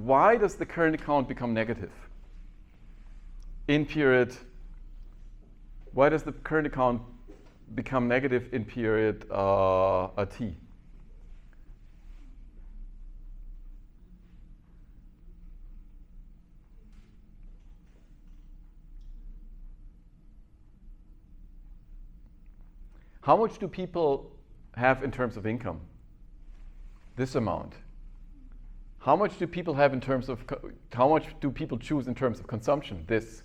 why does the current account become negative in period? Why does the current account become negative in period t? How much do people have in terms of income? This amount. How much do people have in terms of, how much do people choose in terms of consumption? This.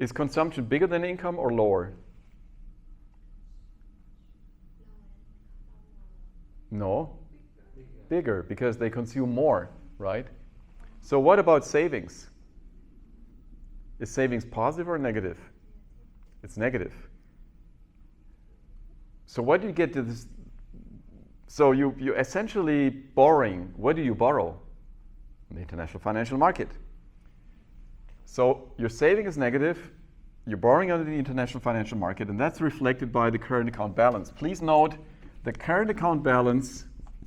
Is consumption bigger than income or lower? No. Bigger, because they consume more, right? So what about savings? Is savings positive or negative? It's negative. So what do you get to this? So you're essentially borrowing. What do you borrow? The international financial market. So your saving is negative. You're borrowing under the international financial market, and that's reflected by the current account balance. Please note the current account balance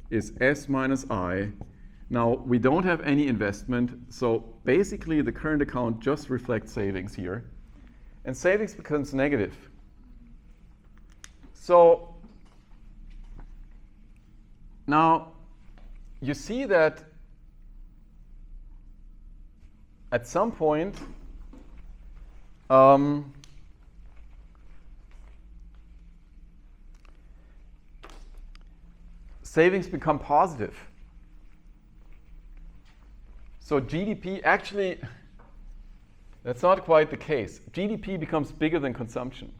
is S minus I. Now, we don't have any investment, so basically the current account just reflects savings here. And savings becomes negative. So now you see that at some point savings become positive. So GDP, actually, that's not quite the case. GDP becomes bigger than consumption.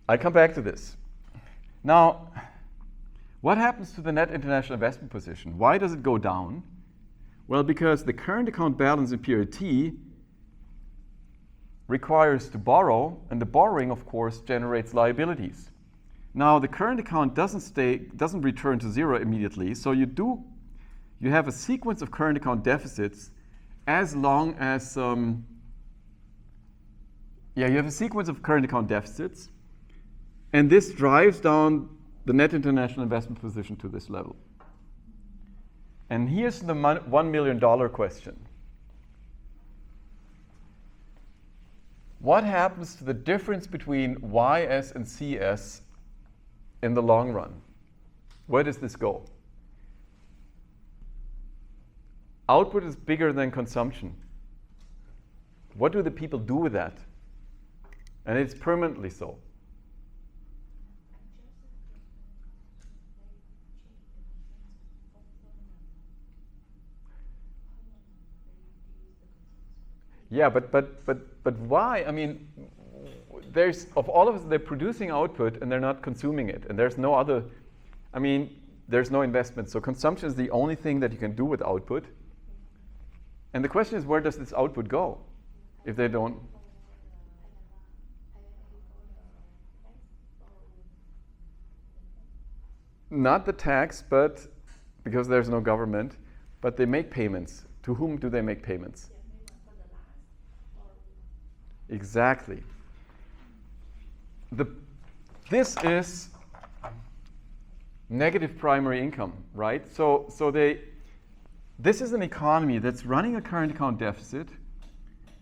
I'll come back to this. Now, what happens to the net international investment position? Why does it go down? Well, because the current account balance in period T requires to borrow, and the borrowing, of course, generates liabilities. Now, the current account doesn't return to zero immediately, so you have a sequence of current account deficits as long as you have a sequence of current account deficits, and this drives down the net international investment position to this level. And here's the $1 million question. What happens to the difference between YS and CS in the long run? Where does this go? Output is bigger than consumption. What do the people do with that? And it's permanently so. Yeah, but why? I mean, there's of all of us, they're producing output and they're not consuming it, and there's no other. I mean, there's no investment. So consumption is the only thing that you can do with output. And the question is, where does this output go if they don't? Not the tax, but because there's no government, but they make payments. To whom do they make payments? Exactly. This is negative primary income, right? This is an economy that's running a current account deficit,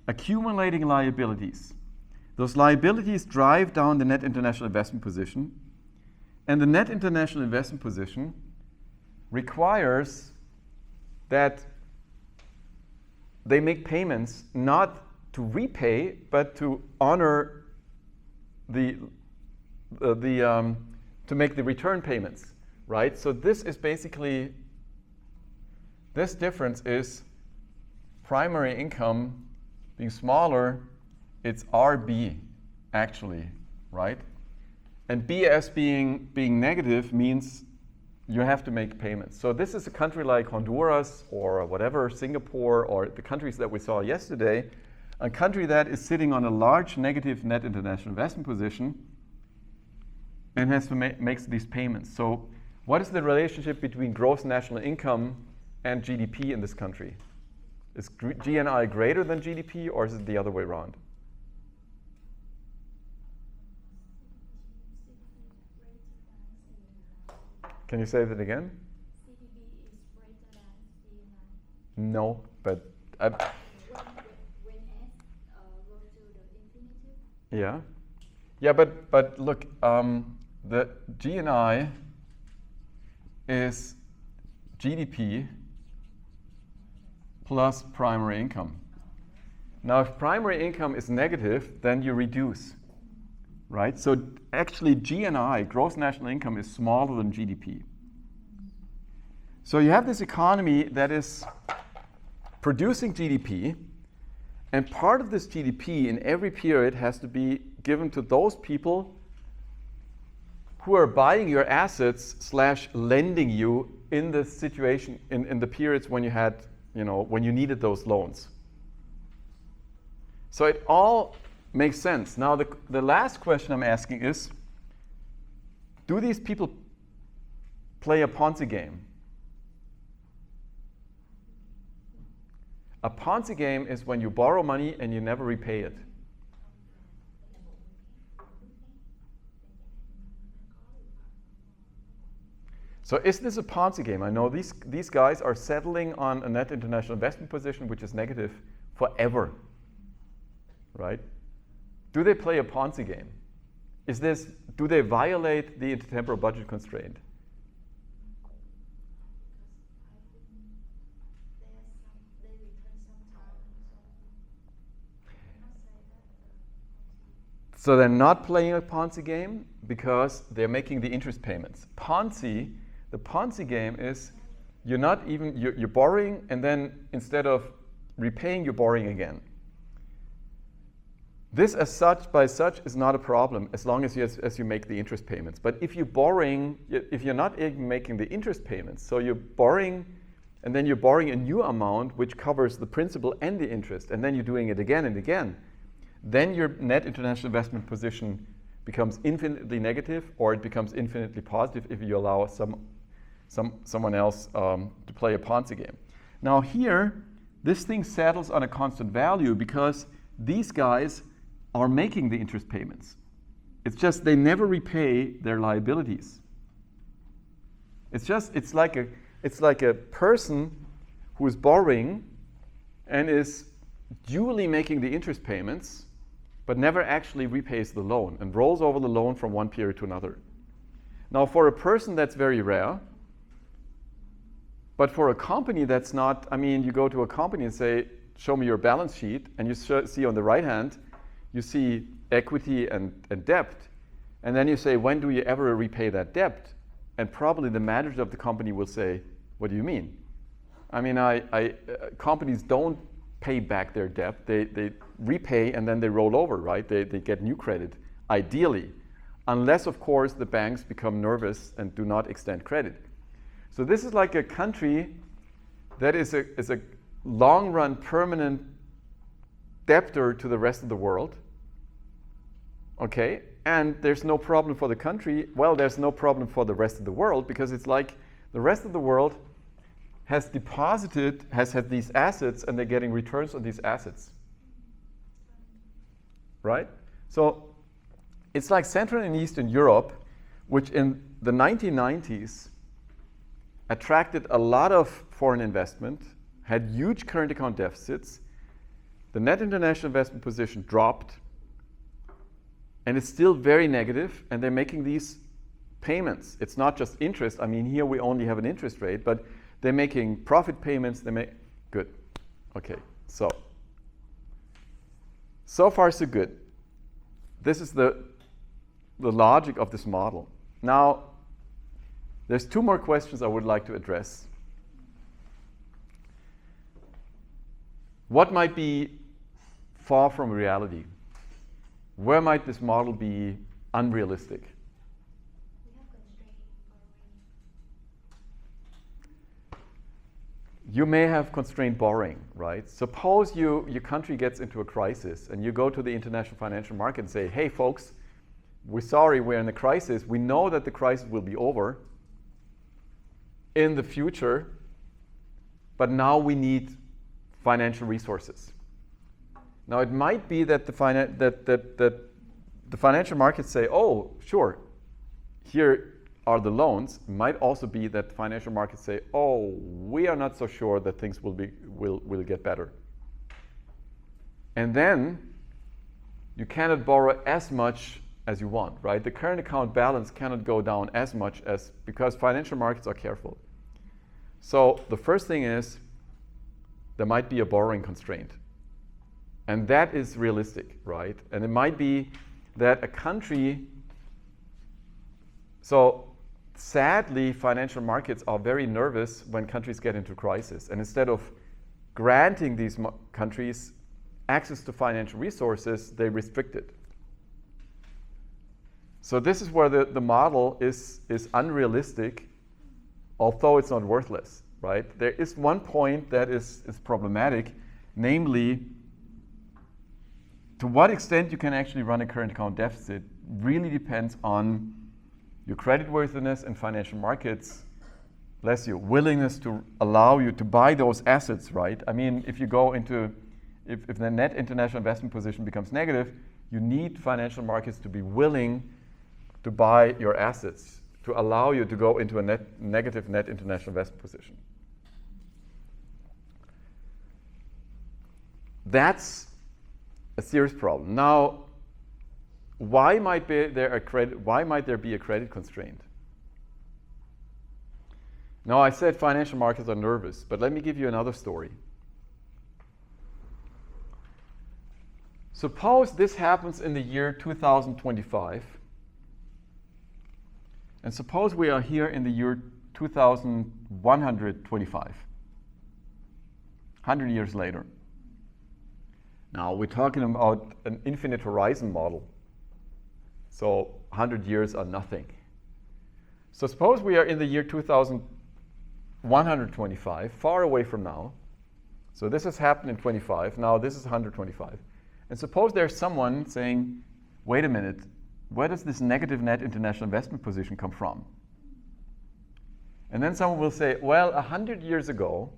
accumulating liabilities. Those liabilities drive down the net international investment position, and the net international investment position requires that they make payments not to repay, but to honor to make the return payments, right? So this is basically, this difference is primary income being smaller, it's RB actually, right? And BS being negative means you have to make payments. So this is a country like Honduras or whatever, Singapore, or the countries that we saw yesterday, a country that is sitting on a large negative net international investment position and has to makes these payments. So what is the relationship between gross national income and GDP in this country? Is GNI greater than GDP, or is it the other way around? Can you say that again? CDB is greater than C9. No, but When S goes to the infinitive. yeah, yeah, but look, the GNI is GDP plus primary income. Now, if primary income is negative, then you reduce, right? So actually, GNI, gross national income, is smaller than GDP. So you have this economy that is producing GDP, and part of this GDP in every period has to be given to those people who are buying your assets / lending you in the situation, in the periods when you had, when you needed those loans. So it all makes sense. Now the last question I'm asking is, do these people play a Ponzi game? A Ponzi game is when you borrow money and you never repay it. So is this a Ponzi game? I know these guys are settling on a net international investment position which is negative forever, right? Do they play a Ponzi game? Do they violate the intertemporal budget constraint? So they're not playing a Ponzi game because they're making the interest payments. The Ponzi game is you're borrowing, and then instead of repaying, you're borrowing again. This by such is not a problem as long as you make the interest payments. But if you're not even making the interest payments, so you're borrowing and then you're borrowing a new amount which covers the principal and the interest, and then you're doing it again and again, then your net international investment position becomes infinitely negative, or it becomes infinitely positive if you allow someone else to play a Ponzi game. Now here, this thing settles on a constant value because these guys are making the interest payments. It's just they never repay their liabilities. It's like a person who is borrowing and is duly making the interest payments, but never actually repays the loan and rolls over the loan from one period to another. Now, for a person, that's very rare. But for a company, that's not. I mean, you go to a company and say, show me your balance sheet, and you see on the right hand, you see equity and debt. And then you say, when do you ever repay that debt? And probably the manager of the company will say, what do you mean? I mean, companies don't pay back their debt. They repay and then they roll over, right? They get new credit, ideally. Unless, of course, the banks become nervous and do not extend credit. So this is like a country that is a long-run permanent debtor to the rest of the world. Okay? And there's no problem for the country. Well, there's no problem for the rest of the world, because it's like the rest of the world has had these assets, and they're getting returns on these assets. Right? So it's like Central and Eastern Europe, which in the 1990s attracted a lot of foreign investment, had huge current account deficits. The net international investment position dropped, and it's still very negative, and they're making these payments. It's not just interest. I mean, here we only have an interest rate, but they're making profit payments. Good. Okay, so far so good. This is the logic of this model. Now, there's two more questions I would like to address. What might be far from reality? Where might this model be unrealistic? You may have constrained borrowing, right? Suppose your country gets into a crisis and you go to the international financial market and say, hey folks, we're sorry, we're in a crisis. We know that the crisis will be over in the future, but now we need financial resources. Now it might be that the financial markets say, oh, sure, here are the loans. It might also be that financial markets say, oh, we are not so sure that things will get better. And then you cannot borrow as much as you want, right? The current account balance cannot go down as much as, because financial markets are careful. So the first thing is there might be a borrowing constraint. And that is realistic, right? And it might be that a country, so sadly, financial markets are very nervous when countries get into crisis. And instead of granting these countries access to financial resources, they restrict it. So this is where the model is unrealistic, although it's not worthless, right? There is one point that is problematic, namely, to what extent you can actually run a current account deficit really depends on your creditworthiness and financial markets, bless you, willingness to allow you to buy those assets, right? I mean, if you go into, if the net international investment position becomes negative, you need financial markets to be willing to buy your assets, to allow you to go into a negative net international investment position. That's a serious problem. Now, why might there be a credit constraint? Now, I said financial markets are nervous, but let me give you another story. Suppose this happens in the year 2025, and suppose we are here in the year 2125, 100 years later. Now, we're talking about an infinite horizon model. So 100 years are nothing. So suppose we are in the year 2125, far away from now. So this has happened in 25. Now this is 125. And suppose there's someone saying, wait a minute, where does this negative net international investment position come from? And then someone will say, well, 100 years ago,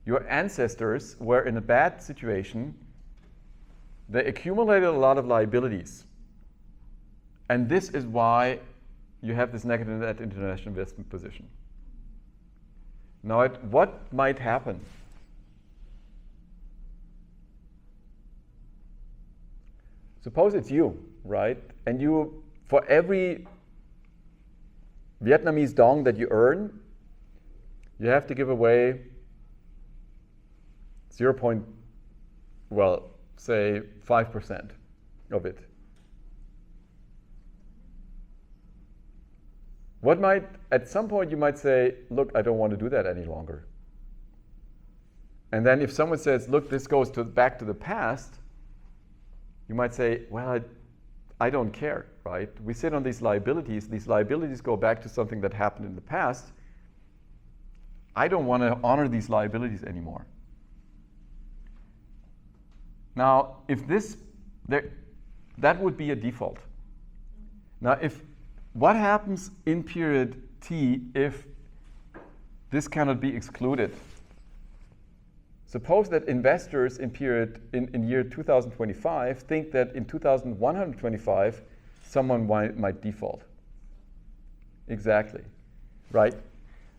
your ancestors were in a bad situation. They accumulated a lot of liabilities. And this is why you have this negative net international investment position. Now, what might happen? Suppose it's you, right? And you, for every Vietnamese dong that you earn, you have to give away say 5% of it. At some point you might say, look, I don't want to do that any longer. And then if someone says, look, this goes back to the past, you might say, well, I don't care, right? We sit on these liabilities. These liabilities go back to something that happened in the past. I don't want to honor these liabilities anymore. Now, that would be a default. Now, what happens in period T if this cannot be excluded? Suppose that investors in year 2025 think that in 2125 someone might default. Exactly, right?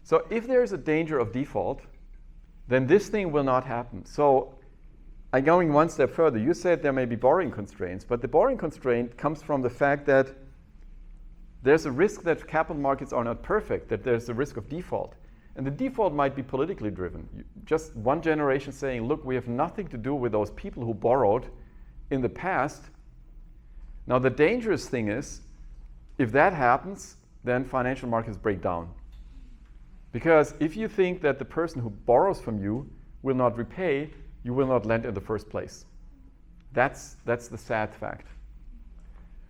So if there is a danger of default, then this thing will not happen. So I'm going one step further. You said there may be borrowing constraints, but the borrowing constraint comes from the fact that there's a risk that capital markets are not perfect, that there's a risk of default. And the default might be politically driven. Just one generation saying, look, we have nothing to do with those people who borrowed in the past. Now, the dangerous thing is, if that happens, then financial markets break down. Because if you think that the person who borrows from you will not repay, you will not lend in the first place. That's the sad fact.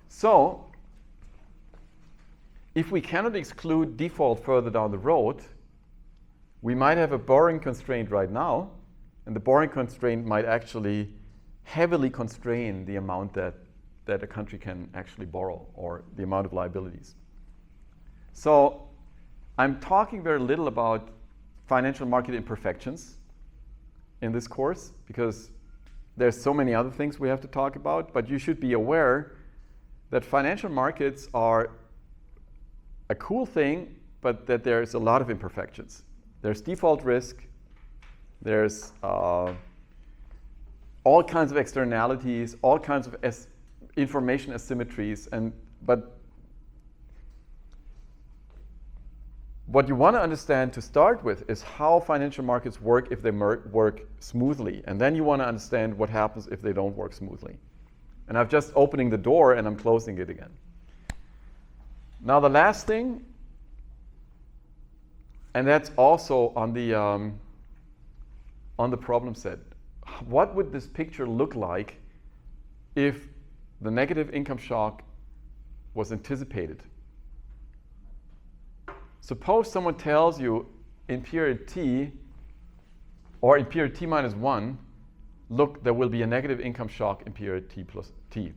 So, if we cannot exclude default further down the road, we might have a borrowing constraint right now, and the borrowing constraint might actually heavily constrain the amount that a country can actually borrow, or the amount of liabilities. So I'm talking very little about financial market imperfections in this course, because there's so many other things we have to talk about, but you should be aware that financial markets are a cool thing, but that there's a lot of imperfections. There's default risk, there's all kinds of externalities, all kinds of information asymmetries, but what you want to understand to start with is how financial markets work if they work smoothly. And then you want to understand what happens if they don't work smoothly. And I'm just opening the door and I'm closing it again. Now the last thing, and that's also on the problem set. What would this picture look like if the negative income shock was anticipated? Suppose someone tells you in period t, or in period t minus 1, look, there will be a negative income shock in period t plus t.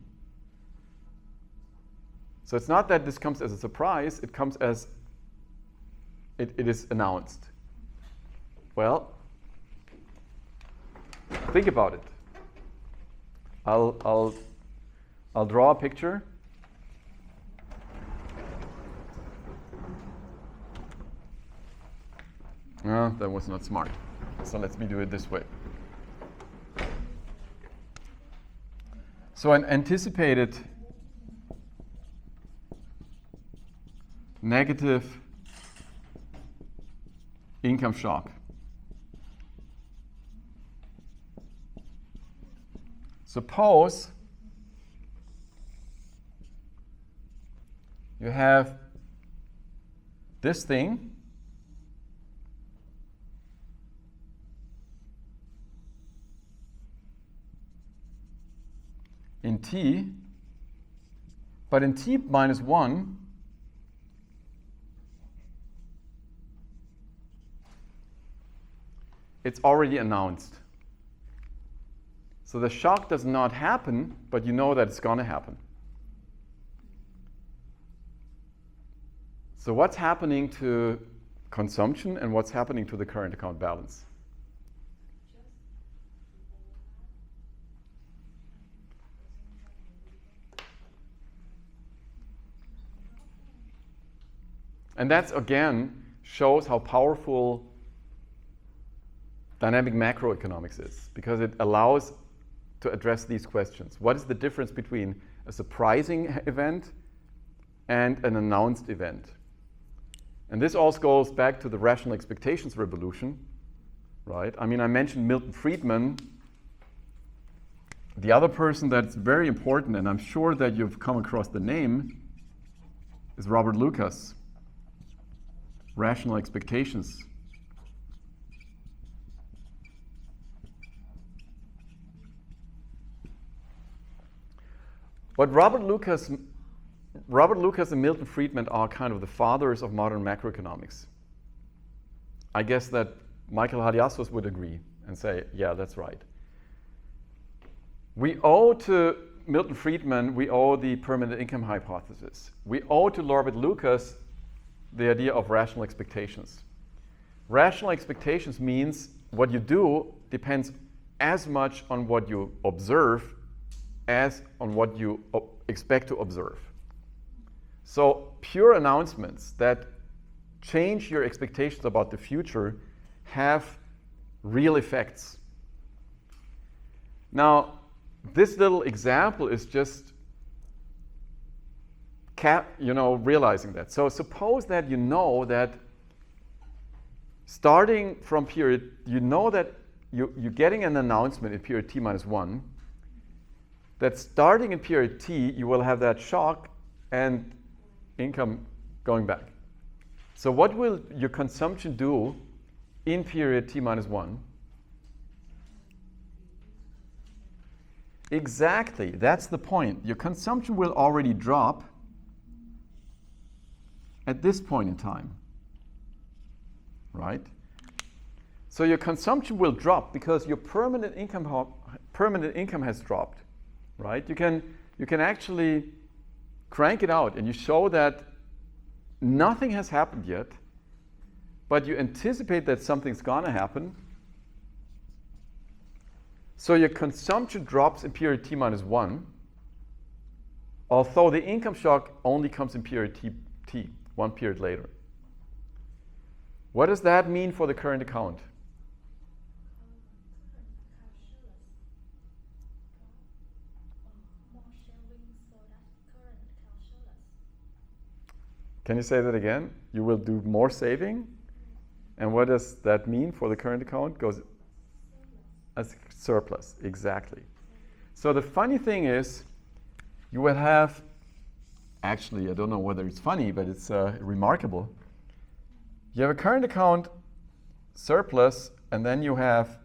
So it's not that this comes as a surprise, it comes as it is announced. Well, think about it. I'll draw a picture. No, that was not smart. So let me do it this way. So an anticipated negative income shock. Suppose you have this thing in t, but in t minus 1, it's already announced. So the shock does not happen, but you know that it's going to happen. So what's happening to consumption and what's happening to the current account balance? And that's, again, shows how powerful dynamic macroeconomics is, because it allows to address these questions. What is the difference between a surprising event and an announced event? And this also goes back to the rational expectations revolution, right? I mean, I mentioned Milton Friedman. The other person that's very important, and I'm sure that you've come across the name, is Robert Lucas. Rational expectations. What Robert Lucas and Milton Friedman are kind of the fathers of modern macroeconomics. I guess that Michael Haliassos would agree and say, yeah, that's right. We owe to Milton Friedman, we owe the permanent income hypothesis. We owe to Robert Lucas the idea of rational expectations. Rational expectations means what you do depends as much on what you observe as on what you expect to observe. So pure announcements that change your expectations about the future have real effects. Now, this little example is just realizing that. So suppose that you know that starting from period, you know that you're getting an announcement in period t minus 1, that starting in period t, you will have that shock and income going back. So what will your consumption do in period t minus 1? Exactly, that's the point. Your consumption will already drop at this point in time, right? So your consumption will drop because your permanent income has dropped, right? You can actually crank it out and you show that nothing has happened yet, but you anticipate that something's gonna happen. So your consumption drops in period t minus 1, although the income shock only comes in period t. one period later. What does that mean for the current account? Can you say that again? You will do more saving? And what does that mean for the current account? Goes as surplus, exactly. So the funny thing is, you will have, actually, I don't know whether it's funny, but it's remarkable. You have a current account surplus, and then you have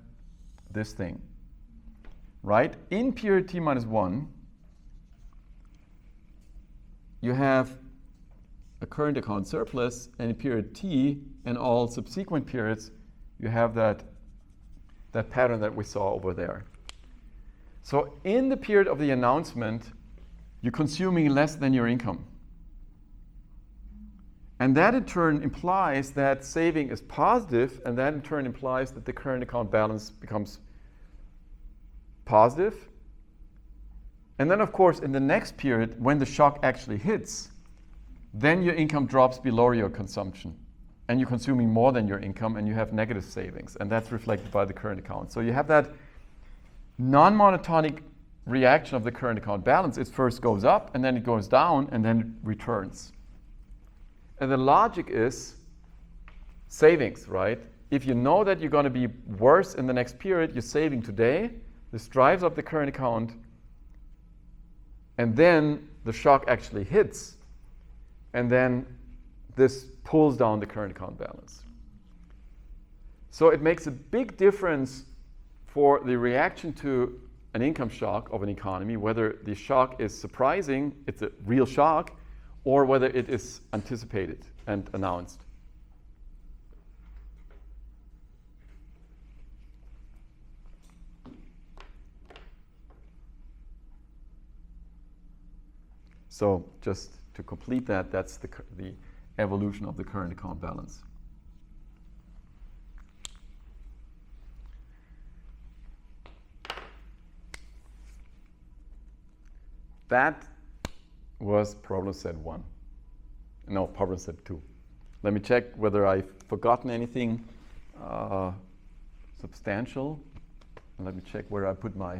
this thing, right? In period t minus 1, you have a current account surplus, and in period t and all subsequent periods, you have that pattern that we saw over there. So in the period of the announcement, you're consuming less than your income. And that in turn implies that saving is positive, and that in turn implies that the current account balance becomes positive. And then, of course, in the next period, when the shock actually hits, then your income drops below your consumption. And you're consuming more than your income, and you have negative savings. And that's reflected by the current account. So you have that non-monotonic reaction of the current account balance. It first goes up, and then it goes down, and then it returns. And the logic is savings, right? If you know that you're going to be worse in the next period, you're saving today. This drives up the current account. And then the shock actually hits. And then this pulls down the current account balance. So it makes a big difference for the reaction to an income shock of an economy, whether the shock is surprising, it's a real shock, or whether it is anticipated and announced. So just to complete that, that's the evolution of the current account balance. That was problem set 1. No, problem set 2. Let me check whether I've forgotten anything substantial. Let me check where I put my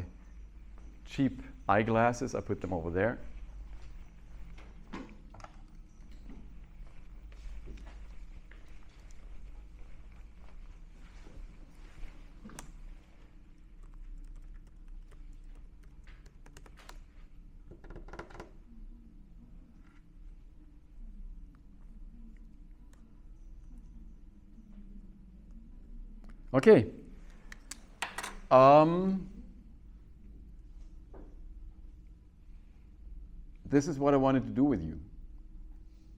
cheap eyeglasses. I put them over there. Okay. This is what I wanted to do with you.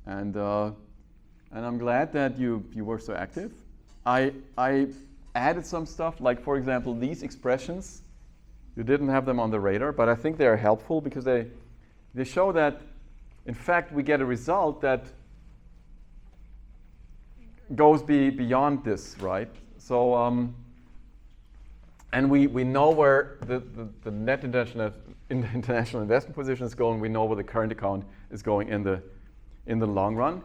And I'm glad that you were so active. I added some stuff, like, for example, these expressions. You didn't have them on the radar, but I think they are helpful because they show that, in fact, we get a result that goes beyond this, right? So, and we know where the net international investment position is going. We know where the current account is going in the long run.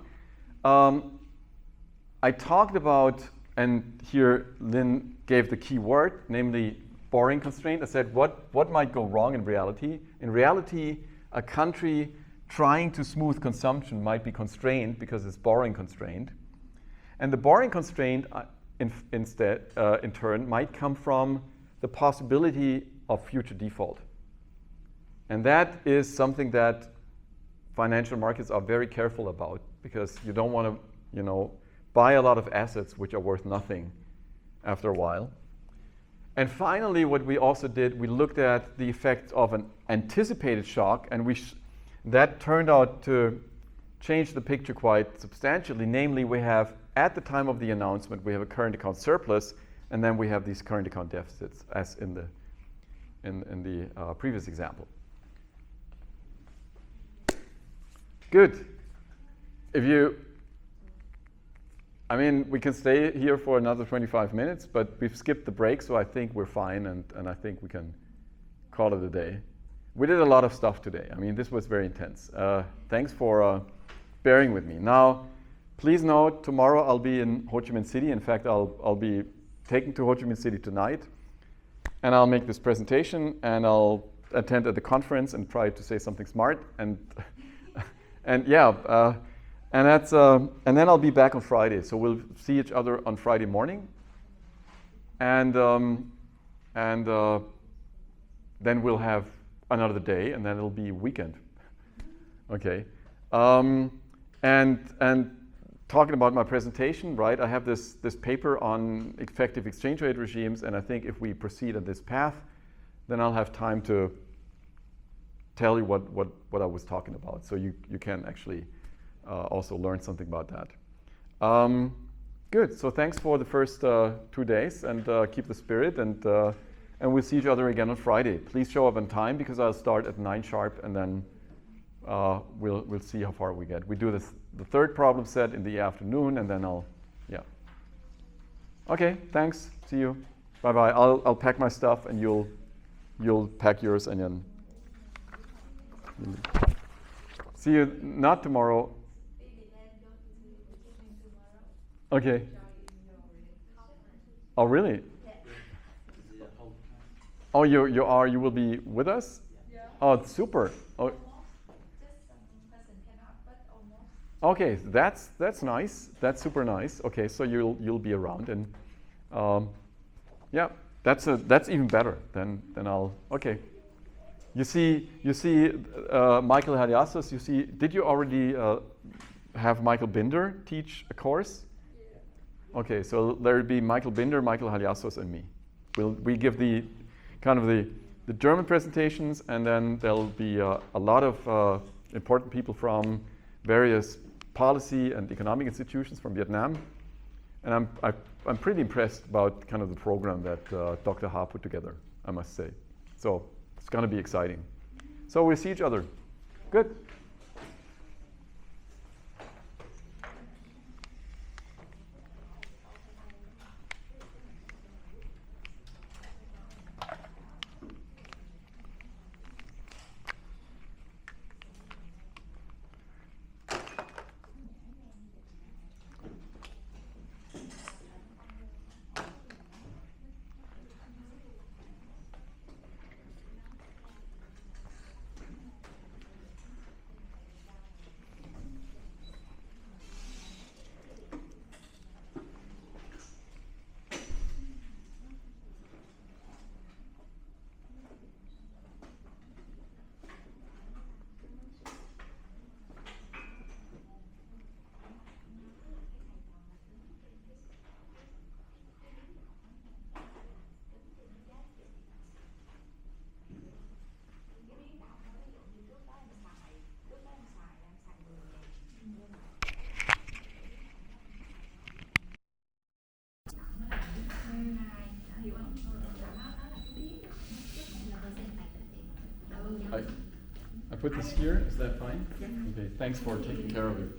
I talked about, and here Lynn gave the key word, namely borrowing constraint. I said, what might go wrong in reality? In reality, a country trying to smooth consumption might be constrained because it's borrowing constrained. And the borrowing constraint instead, in turn, might come from the possibility of future default. And that is something that financial markets are very careful about, because you don't want to, buy a lot of assets which are worth nothing after a while. And finally, what we also did, we looked at the effect of an anticipated shock, and that turned out to change the picture quite substantially. Namely, we have, at the time of the announcement, we have a current account surplus, and then we have these current account deficits, as in the previous example. Good. We can stay here for another 25 minutes, but we've skipped the break, so I think we're fine, and I think we can call it a day. We did a lot of stuff today. This was very intense. Thanks for bearing with me. Now, please note, tomorrow I'll be in Ho Chi Minh City. In fact, I'll be taken to Ho Chi Minh City tonight. And I'll make this presentation, and I'll attend at the conference and try to say something smart. And and yeah, and that's and then I'll be back on Friday. So we'll see each other on Friday morning. And then we'll have another day, and then it'll be weekend. Okay. And talking about my presentation, right? I have this paper on effective exchange rate regimes, and I think if we proceed on this path, then I'll have time to tell you what I was talking about. So you can actually also learn something about that. Good. So thanks for the first 2 days, and keep the spirit, and we'll see each other again on Friday. Please show up on time because I'll start at 9 sharp, and then we'll see how far we get. We do the third problem set in the afternoon, and then yeah. Okay, thanks. See you. Bye bye. I'll pack my stuff, and you'll pack yours, and then see you. Not tomorrow. Okay. Oh really? Oh, you will be with us? Oh, super. Oh. Okay, that's nice. That's super nice. Okay, so you'll be around, and yeah, that's even better. Then I'll. Okay. You see Michael Haliassos. You see, did you already have Michael Binder teach a course? Okay, so there'll be Michael Binder, Michael Haliassos, and me. We give the kind of the German presentations, and then there'll be a lot of important people from various policy and economic institutions from Vietnam, and I'm pretty impressed about kind of the program that Dr. Ha put together, I must say. So it's going to be exciting. So we'll see each other. Good. I put this here. Is that fine? Yeah. Okay. Thanks for taking care of it.